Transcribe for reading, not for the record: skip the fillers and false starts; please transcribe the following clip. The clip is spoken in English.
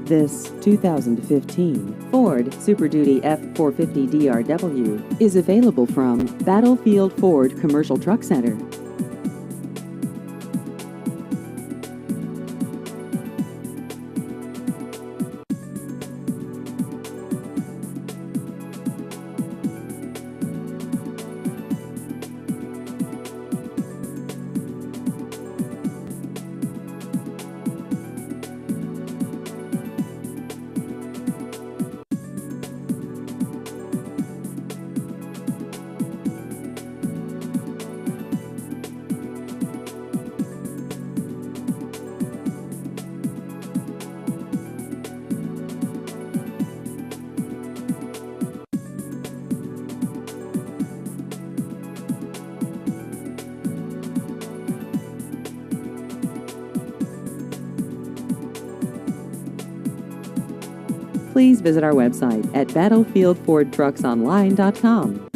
This 2015 Ford Super Duty F-450 DRW is available from Battlefield Ford Commercial Truck Center. Please visit our website at battlefieldfordtrucksonline.com.